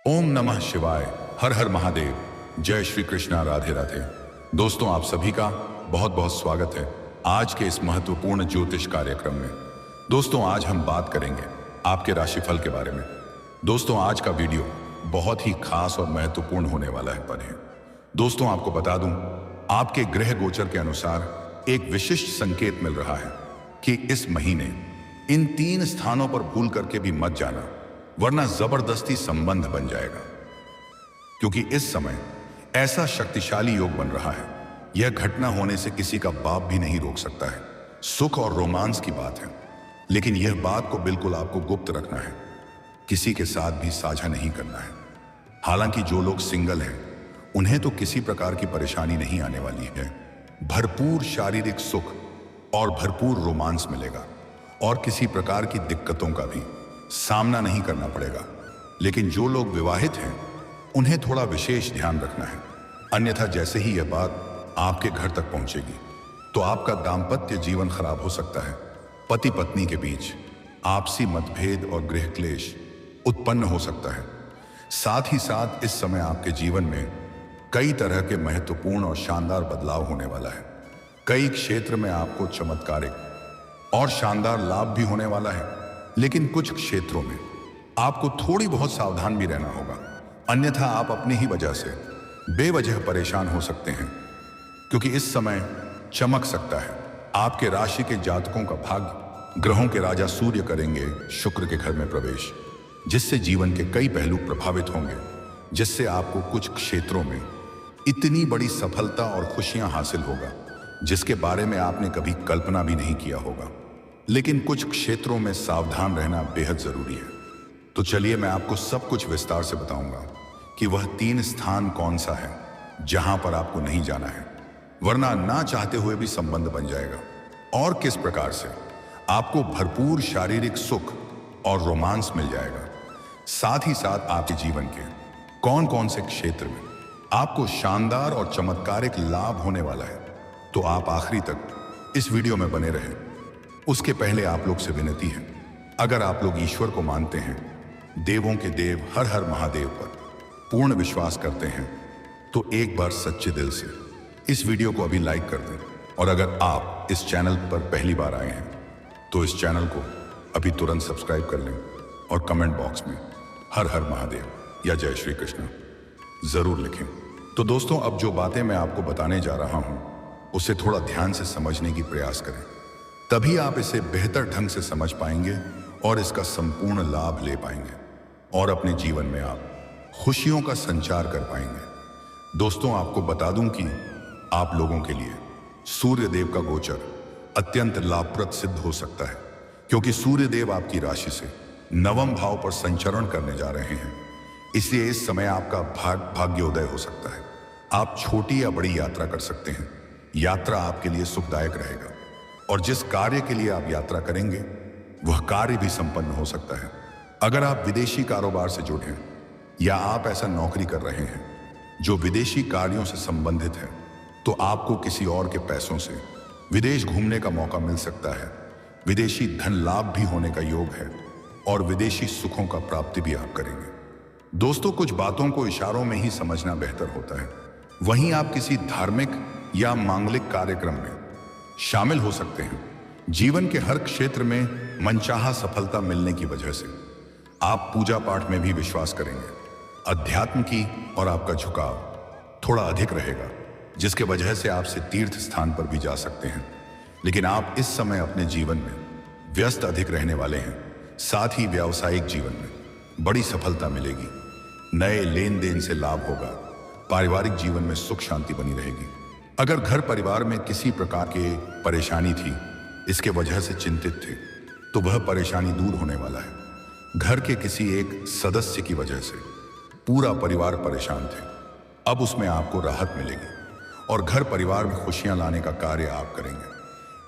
ओम नमः शिवाय। हर हर महादेव। जय श्री कृष्णा। राधे राधे। दोस्तों, आप सभी का बहुत बहुत स्वागत है आज के इस महत्वपूर्ण ज्योतिष कार्यक्रम में। दोस्तों, आज हम बात करेंगे आपके राशिफल के बारे में। दोस्तों, आज का वीडियो बहुत ही खास और महत्वपूर्ण होने वाला है। दोस्तों, आपको बता दूं, आपके ग्रह गोचर के अनुसार एक विशिष्ट संकेत मिल रहा है कि इस महीने इन 3 स्थानों पर भूल करके भी मत जाना, वरना जबरदस्ती संबंध बन जाएगा। क्योंकि इस समय ऐसा शक्तिशाली योग बन रहा है, यह घटना होने से किसी का बाप भी नहीं रोक सकता है। सुख और रोमांस की बात है, लेकिन यह बात को बिल्कुल आपको गुप्त रखना है, किसी के साथ भी साझा नहीं करना है। हालांकि जो लोग सिंगल हैं, उन्हें तो किसी प्रकार की परेशानी नहीं आने वाली है। भरपूर शारीरिक सुख और भरपूर रोमांस मिलेगा और किसी प्रकार की दिक्कतों का भी सामना नहीं करना पड़ेगा। लेकिन जो लोग विवाहित हैं, उन्हें थोड़ा विशेष ध्यान रखना है, अन्यथा जैसे ही यह बात आपके घर तक पहुंचेगी तो आपका दाम्पत्य जीवन खराब हो सकता है। पति पत्नी के बीच आपसी मतभेद और गृह क्लेश उत्पन्न हो सकता है। साथ ही साथ इस समय आपके जीवन में कई तरह के महत्वपूर्ण और शानदार बदलाव होने वाला है। कई क्षेत्र में आपको चमत्कारिक और शानदार लाभ भी होने वाला है, लेकिन कुछ क्षेत्रों में आपको थोड़ी बहुत सावधान भी रहना होगा, अन्यथा आप अपनी ही वजह से बेवजह परेशान हो सकते हैं। क्योंकि इस समय चमक सकता है। आपके राशि के जातकों का भाग्य ग्रहों के राजा सूर्य करेंगे शुक्र के घर में प्रवेश, जिससे जीवन के कई पहलू प्रभावित होंगे, जिससे आपको कुछ क्षेत्रों में इतनी बड़ी सफलता और खुशियां हासिल होगा जिसके बारे में आपने कभी कल्पना भी नहीं किया होगा। लेकिन कुछ क्षेत्रों में सावधान रहना बेहद जरूरी है। तो चलिए, मैं आपको सब कुछ विस्तार से बताऊंगा कि वह 3 स्थान कौन सा है जहां पर आपको नहीं जाना है, वरना ना चाहते हुए भी संबंध बन जाएगा, और किस प्रकार से आपको भरपूर शारीरिक सुख और रोमांस मिल जाएगा। साथ ही साथ आपके जीवन के कौन कौन से क्षेत्र में आपको शानदार और चमत्कारिक लाभ होने वाला है। तो आप आखिरी तक इस वीडियो में बने रहें। उसके पहले आप लोग से विनती है, अगर आप लोग ईश्वर को मानते हैं, देवों के देव हर हर महादेव पर पूर्ण विश्वास करते हैं, तो एक बार सच्चे दिल से इस वीडियो को अभी लाइक कर दें। और अगर आप इस चैनल पर पहली बार आए हैं, तो इस चैनल को अभी तुरंत सब्सक्राइब कर लें और कमेंट बॉक्स में हर हर महादेव या जय श्री कृष्ण जरूर लिखें। तो दोस्तों, अब जो बातें मैं आपको बताने जा रहा हूं, उसे थोड़ा ध्यान से समझने की प्रयास करें, तभी आप इसे बेहतर ढंग से समझ पाएंगे और इसका संपूर्ण लाभ ले पाएंगे, और अपने जीवन में आप खुशियों का संचार कर पाएंगे। दोस्तों, आपको बता दूं कि आप लोगों के लिए सूर्य देव का गोचर अत्यंत लाभप्रद सिद्ध हो सकता है, क्योंकि सूर्य देव आपकी राशि से 9वें भाव पर संचरण करने जा रहे हैं। इसलिए इस समय आपका भाग्योदय हो सकता है। आप छोटी या बड़ी यात्रा कर सकते हैं। यात्रा आपके लिए सुखदायक रहेगा, और जिस कार्य के लिए आप यात्रा करेंगे, वह कार्य भी संपन्न हो सकता है। अगर आप विदेशी कारोबार से जुड़े हैं, या आप ऐसा नौकरी कर रहे हैं जो विदेशी कार्यों से संबंधित है, तो आपको किसी और के पैसों से विदेश घूमने का मौका मिल सकता है। विदेशी धन लाभ भी होने का योग है, और विदेशी सुखों का प्राप्ति भी आप करेंगे। दोस्तों, कुछ बातों को इशारों में ही समझना बेहतर होता है। वहीं आप किसी धार्मिक या मांगलिक कार्यक्रम में शामिल हो सकते हैं। जीवन के हर क्षेत्र में मनचाहा सफलता मिलने की वजह से आप पूजा पाठ में भी विश्वास करेंगे। अध्यात्म की और आपका झुकाव थोड़ा अधिक रहेगा, जिसके वजह से आपसे तीर्थ स्थान पर भी जा सकते हैं। लेकिन आप इस समय अपने जीवन में व्यस्त अधिक रहने वाले हैं। साथ ही व्यावसायिक जीवन में बड़ी सफलता मिलेगी। नए लेन देन से लाभ होगा। पारिवारिक जीवन में सुख शांति बनी रहेगी। अगर घर परिवार में किसी प्रकार की परेशानी थी, इसके वजह से चिंतित थे, तो वह परेशानी दूर होने वाला है। घर के किसी एक सदस्य की वजह से पूरा परिवार परेशान थे, अब उसमें आपको राहत मिलेगी, और घर परिवार में खुशियां लाने का कार्य आप करेंगे।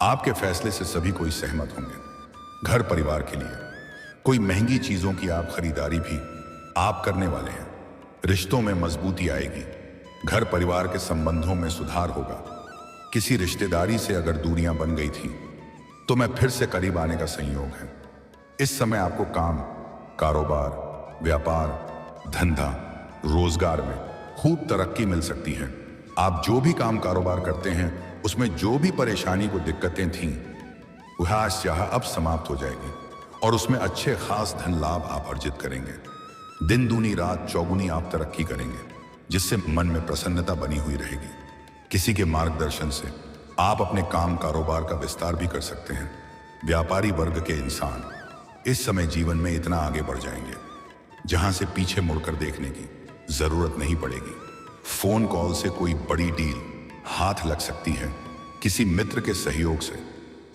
आपके फैसले से सभी कोई सहमत होंगे। घर परिवार के लिए कोई महंगी चीजों की आप खरीदारी भी आप करने वाले हैं। रिश्तों में मजबूती आएगी। घर परिवार के संबंधों में सुधार होगा। किसी रिश्तेदारी से अगर दूरियां बन गई थी, तो मैं फिर से करीब आने का संयोग है। इस समय आपको काम, कारोबार, व्यापार, धंधा, रोजगार में खूब तरक्की मिल सकती है। आप जो भी काम कारोबार करते हैं उसमें जो भी परेशानी को दिक्कतें थीं वह आज चाह अब समाप्त हो जाएगी और उसमें अच्छे खास धन लाभ आप अर्जित करेंगे। दिन दूनी रात चौगुनी आप तरक्की करेंगे, जिससे मन में प्रसन्नता बनी हुई रहेगी। किसी के मार्गदर्शन से आप अपने काम कारोबार का विस्तार भी कर सकते हैं। व्यापारी वर्ग के इंसान इस समय जीवन में इतना आगे बढ़ जाएंगे जहां से पीछे मुड़कर देखने की जरूरत नहीं पड़ेगी। फोन कॉल से कोई बड़ी डील हाथ लग सकती है। किसी मित्र के सहयोग से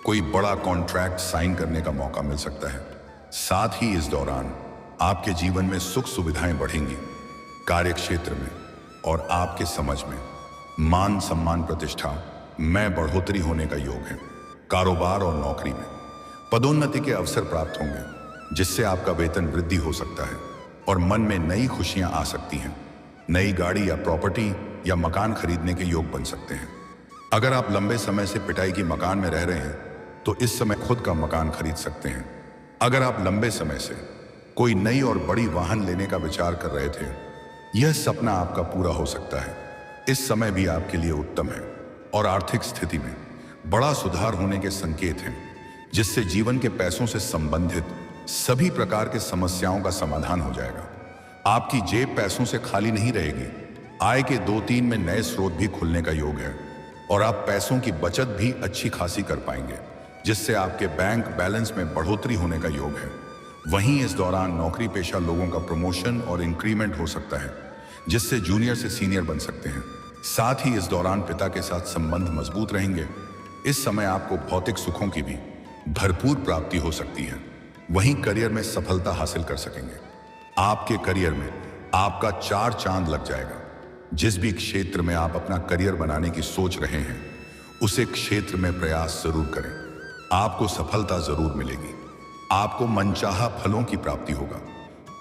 कोई बड़ा कॉन्ट्रैक्ट साइन करने का मौका मिल सकता है। साथ ही इस दौरान आपके जीवन में सुख सुविधाएं बढ़ेंगी। कार्य क्षेत्र में और आपके समझ में मान सम्मान प्रतिष्ठा में बढ़ोतरी होने का योग है। कारोबार और नौकरी में पदोन्नति के अवसर प्राप्त होंगे, जिससे आपका वेतन वृद्धि हो सकता है और मन में नई खुशियां आ सकती हैं। नई गाड़ी या प्रॉपर्टी या मकान खरीदने के योग बन सकते हैं। अगर आप लंबे समय से पिटाई की मकान में रह रहे हैं तो इस समय खुद का मकान खरीद सकते हैं। अगर आप लंबे समय से कोई नई और बड़ी वाहन लेने का विचार कर रहे थे, यह सपना आपका पूरा हो सकता है। इस समय भी आपके लिए उत्तम है और आर्थिक स्थिति में बड़ा सुधार होने के संकेत हैं, जिससे जीवन के पैसों से संबंधित सभी प्रकार के समस्याओं का समाधान हो जाएगा। आपकी जेब पैसों से खाली नहीं रहेगी। आय के 2-3 में नए स्रोत भी खुलने का योग है और आप पैसों की बचत भी अच्छी खासी कर पाएंगे, जिससे आपके बैंक बैलेंस में बढ़ोतरी होने का योग है। वहीं इस दौरान नौकरी पेशा लोगों का प्रमोशन और इंक्रीमेंट हो सकता है, जिससे जूनियर से सीनियर बन सकते हैं। साथ ही इस दौरान पिता के साथ संबंध मजबूत रहेंगे। इस समय आपको भौतिक सुखों की भी भरपूर प्राप्ति हो सकती है। वहीं करियर में सफलता हासिल कर सकेंगे। आपके करियर में आपका 4 चांद लग जाएगा। जिस भी क्षेत्र में आप अपना करियर बनाने की सोच रहे हैं, उसे क्षेत्र में प्रयास जरूर करें। आपको सफलता जरूर मिलेगी। आपको मनचाहा फलों की प्राप्ति होगा।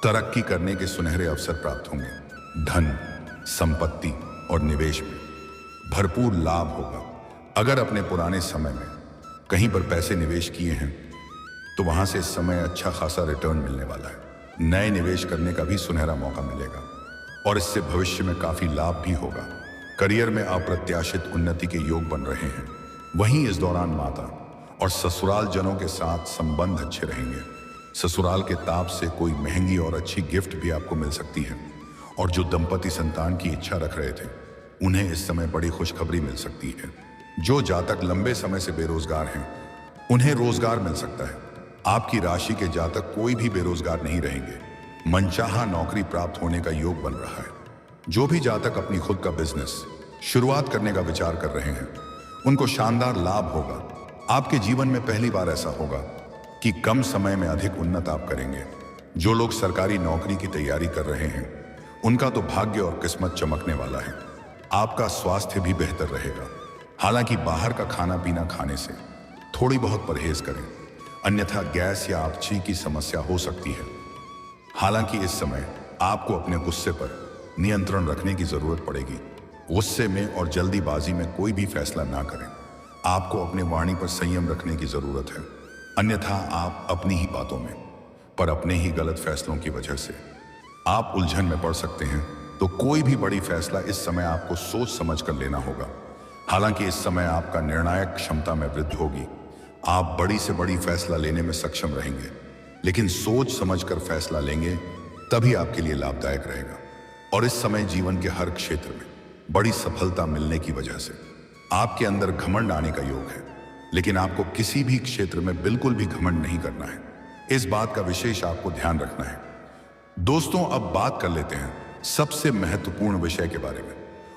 तरक्की करने के सुनहरे अवसर प्राप्त होंगे। धन, संपत्ति और निवेश में भरपूर लाभ होगा। अगर अपने पुराने समय में कहीं पर पैसे निवेश किए हैं तो वहां से इस समय अच्छा खासा रिटर्न मिलने वाला है। नए निवेश करने का भी सुनहरा मौका मिलेगा और इससे भविष्य में काफी लाभ भी होगा। करियर में अप्रत्याशित उन्नति के योग बन रहे हैं। वहीं इस दौरान माता और ससुराल जनों के साथ संबंध अच्छे रहेंगे। ससुराल के ताप से कोई महंगी और अच्छी गिफ्ट भी आपको मिल सकती है और जो दंपति संतान की इच्छा रख रहे थे, उन्हें इस समय बड़ी खुशखबरी मिल सकती है। जो जातक लंबे समय से बेरोजगार हैं, उन्हें रोजगार मिल सकता है। आपकी राशि के जातक कोई भी बेरोजगार नहीं रहेंगे। मनचाहा नौकरी प्राप्त होने का योग बन रहा है। जो भी जातक अपनी खुद का बिजनेस शुरुआत करने का विचार कर रहे हैं, उनको शानदार लाभ होगा। आपके जीवन में पहली बार ऐसा होगा कि कम समय में अधिक उन्नत आप करेंगे। जो लोग सरकारी नौकरी की तैयारी कर रहे हैं, उनका तो भाग्य और किस्मत चमकने वाला है। आपका स्वास्थ्य भी बेहतर रहेगा। हालांकि बाहर का खाना पीना खाने से थोड़ी बहुत परहेज करें, अन्यथा गैस या अपची की समस्या हो सकती है। हालांकि इस समय आपको अपने गुस्से पर नियंत्रण रखने की जरूरत पड़ेगी। गुस्से में और जल्दीबाजी में कोई भी फैसला ना करें। आपको अपने वाणी पर संयम रखने की जरूरत है, अन्यथा आप अपनी ही बातों में पर अपने ही गलत फैसलों की वजह से आप उलझन में पड़ सकते हैं। तो कोई भी बड़ी फैसला इस समय आपको सोच समझ कर लेना होगा। हालांकि इस समय आपका निर्णायक क्षमता में वृद्धि होगी। आप बड़ी से बड़ी फैसला लेने में सक्षम रहेंगे, लेकिन सोच समझकर फैसला लेंगे तभी आपके लिए लाभदायक रहेगा। और इस समय जीवन के हर क्षेत्र में बड़ी सफलता मिलने की वजह से आपके अंदर घमंड आने का योग है, लेकिन आपको किसी भी क्षेत्र में बिल्कुल भी घमंड नहीं करना है। इस बात का विशेष आपको ध्यान रखना है। दोस्तों, अब बात कर लेते हैं सबसे महत्वपूर्ण विषय के बारे में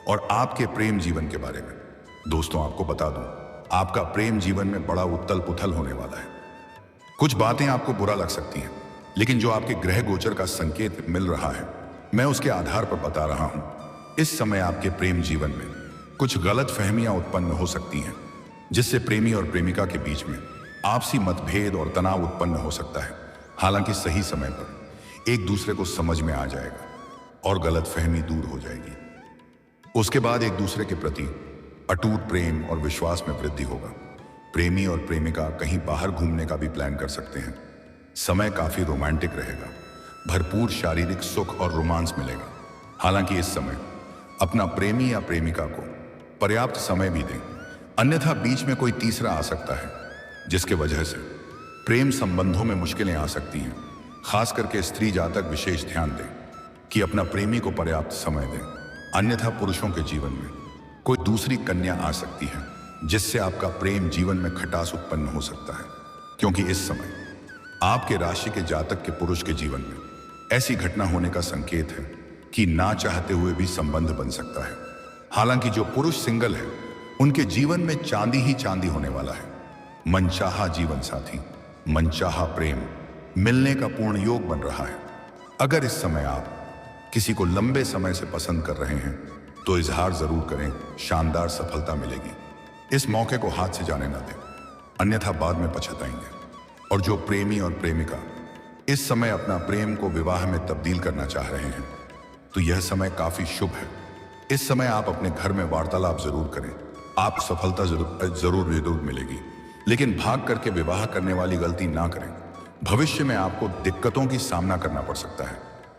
और आपके प्रेम जीवन के बारे में। दोस्तों, आपको बता दूं, आपका प्रेम जीवन में बड़ा उथल पुथल होने वाला है। कुछ बातें आपको बुरा लग सकती हैं, लेकिन जो आपके ग्रह गोचर का संकेत मिल रहा है, मैं उसके आधार पर बता रहा हूं। इस समय आपके प्रेम जीवन में कुछ गलत फहमियां उत्पन्न हो सकती हैं, जिससे प्रेमी और प्रेमिका के बीच में आपसी मतभेद और तनाव उत्पन्न हो सकता है। हालांकि सही समय पर एक दूसरे को समझ में आ जाएगा और गलतफहमी दूर हो जाएगी। उसके बाद एक दूसरे के प्रति अटूट प्रेम और विश्वास में वृद्धि होगा। प्रेमी और प्रेमिका कहीं बाहर घूमने का भी प्लान कर सकते हैं। समय काफी रोमांटिक रहेगा। भरपूर शारीरिक सुख और रोमांस मिलेगा। हालांकि इस समय अपना प्रेमी या प्रेमिका को पर्याप्त समय भी दें, अन्यथा बीच में कोई तीसरा आ सकता है जिसके वजह से प्रेम संबंधों में मुश्किलें आ सकती हैं। खास करके स्त्री जातक विशेष ध्यान दें कि अपना प्रेमी को पर्याप्त समय दें, अन्यथा पुरुषों के जीवन में कोई दूसरी कन्या आ सकती है जिससे आपका प्रेम जीवन में खटास उत्पन्न हो सकता है, क्योंकि इस समय आपके राशि के जातक के पुरुष के जीवन में ऐसी घटना होने का संकेत है कि ना चाहते हुए भी संबंध बन सकता है। हालांकि जो पुरुष सिंगल है उनके जीवन में चांदी ही चांदी होने वाला है। मनचाहा जीवन साथी, मनचाहा प्रेम मिलने का पूर्ण योग बन रहा है। अगर इस समय आप किसी को लंबे समय से पसंद कर रहे हैं तो इजहार जरूर करें, शानदार सफलता मिलेगी। इस मौके को हाथ से जाने ना दें, अन्यथा बाद में पछताएंगे। और जो प्रेमी और प्रेमिका इस समय अपना प्रेम को विवाह में तब्दील करना चाह रहे हैं तो यह समय काफी शुभ है। इस समय आप अपने घर में वार्तालाप जरूर करें, आप सफलता जरूर मिलेगी, लेकिन भाग करके विवाह करने वाली गलती ना करें। भविष्य में आपको दिक्कतों की सामना करना पड़ सकता है।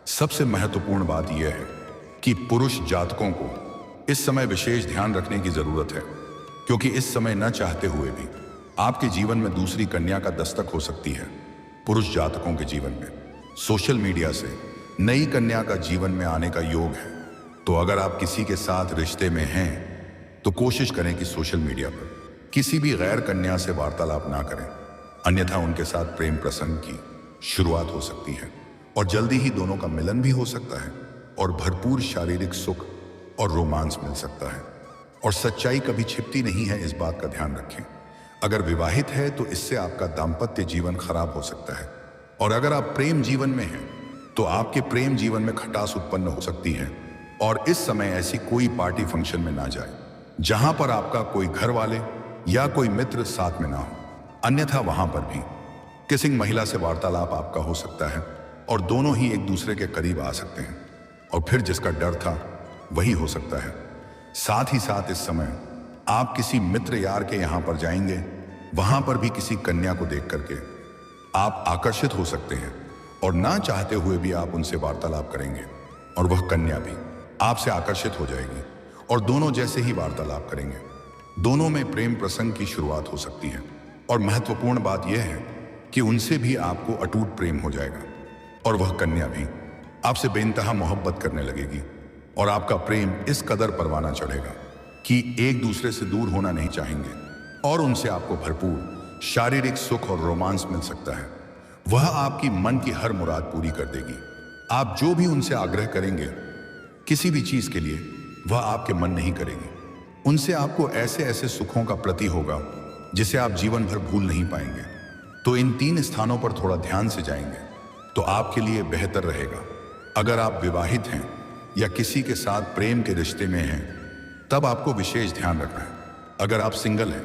सबसे महत्वपूर्ण बात यह है कि पुरुष जातकों को इस समय विशेष ध्यान रखने की जरूरत है, क्योंकि इस समय न चाहते हुए भी आपके जीवन में दूसरी कन्या का दस्तक हो सकती है। पुरुष जातकों के जीवन में सोशल मीडिया से नई कन्या का जीवन में आने का योग है। तो अगर आप किसी के साथ रिश्ते में हैं तो कोशिश करें कि सोशल मीडिया पर किसी भी गैर कन्या से वार्तालाप ना करें, अन्यथा उनके साथ प्रेम प्रसंग की शुरुआत हो सकती है और जल्दी ही दोनों का मिलन भी हो सकता है और भरपूर शारीरिक सुख और रोमांस मिल सकता है। और सच्चाई कभी छिपती नहीं है, इस बात का ध्यान रखें। अगर विवाहित है तो इससे आपका दाम्पत्य जीवन खराब हो सकता है, और अगर आप प्रेम जीवन में हैं तो आपके प्रेम जीवन में खटास उत्पन्न हो सकती है। और इस समय ऐसी कोई पार्टी फंक्शन में ना जाए जहां पर आपका कोई घर वाले या कोई मित्र साथ में ना हो, अन्यथा वहां पर भी किसी महिला से वार्तालाप आपका हो सकता है और दोनों ही एक दूसरे के करीब आ सकते हैं और फिर जिसका डर था वही हो सकता है। साथ ही साथ इस समय आप किसी मित्र यार के यहां पर जाएंगे, वहां पर भी किसी कन्या को देख करके आप आकर्षित हो सकते हैं और ना चाहते हुए भी आप उनसे वार्तालाप करेंगे और वह कन्या भी आपसे आकर्षित हो जाएगी और दोनों जैसे ही वार्तालाप करेंगे दोनों में प्रेम प्रसंग की शुरुआत हो सकती है। और महत्वपूर्ण बात यह है कि उनसे भी आपको अटूट प्रेम हो जाएगा और वह कन्या भी आपसे बेइंतहा मोहब्बत करने लगेगी और आपका प्रेम इस कदर परवाना चढ़ेगा कि एक दूसरे से दूर होना नहीं चाहेंगे और उनसे आपको भरपूर शारीरिक सुख और रोमांस मिल सकता है। वह आपकी मन की हर मुराद पूरी कर देगी। आप जो भी उनसे आग्रह करेंगे किसी भी चीज के लिए, वह आपके मन नहीं करेगी। उनसे आपको ऐसे ऐसे सुखों का प्रति होगा जिसे आप जीवन भर भूल नहीं पाएंगे। तो इन 3 स्थानों पर थोड़ा ध्यान से जाएंगे तो आपके लिए बेहतर रहेगा। अगर आप विवाहित हैं या किसी के साथ प्रेम के रिश्ते में हैं तब आपको विशेष ध्यान रखना है। अगर आप सिंगल हैं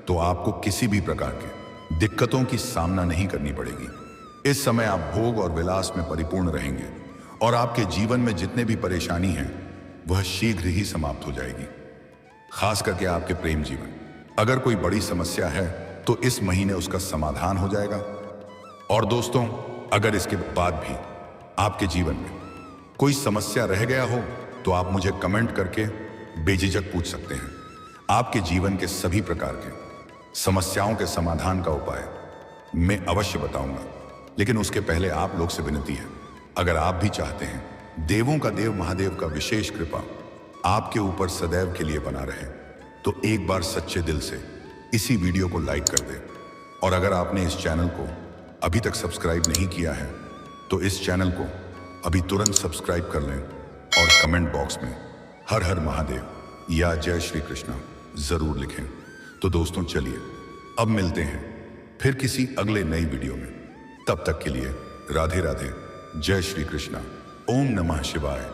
तो आपको किसी भी प्रकार के दिक्कतों की सामना नहीं करनी पड़ेगी। इस समय आप भोग और विलास में परिपूर्ण रहेंगे और आपके जीवन में जितने भी परेशानी हैं वह शीघ्र ही समाप्त हो जाएगी। खास करके आपके प्रेम जीवन, अगर कोई बड़ी समस्या है तो इस महीने उसका समाधान हो जाएगा। और दोस्तों, अगर इसके बाद भी आपके जीवन में कोई समस्या रह गया हो तो आप मुझे कमेंट करके बेझिझक पूछ सकते हैं। आपके जीवन के सभी प्रकार के समस्याओं के समाधान का उपाय मैं अवश्य बताऊंगा, लेकिन उसके पहले आप लोग से विनती है, अगर आप भी चाहते हैं देवों का देव महादेव का विशेष कृपा आपके ऊपर सदैव के लिए बना रहे तो एक बार सच्चे दिल से इसी वीडियो को लाइक कर दें। और अगर आपने इस चैनल को अभी तक सब्सक्राइब नहीं किया है तो इस चैनल को अभी तुरंत सब्सक्राइब कर लें और कमेंट बॉक्स में हर हर महादेव या जय श्री कृष्णा जरूर लिखें। तो दोस्तों चलिए अब मिलते हैं फिर किसी अगले नई वीडियो में। तब तक के लिए राधे राधे, जय श्री कृष्णा, ओम नमः शिवाय।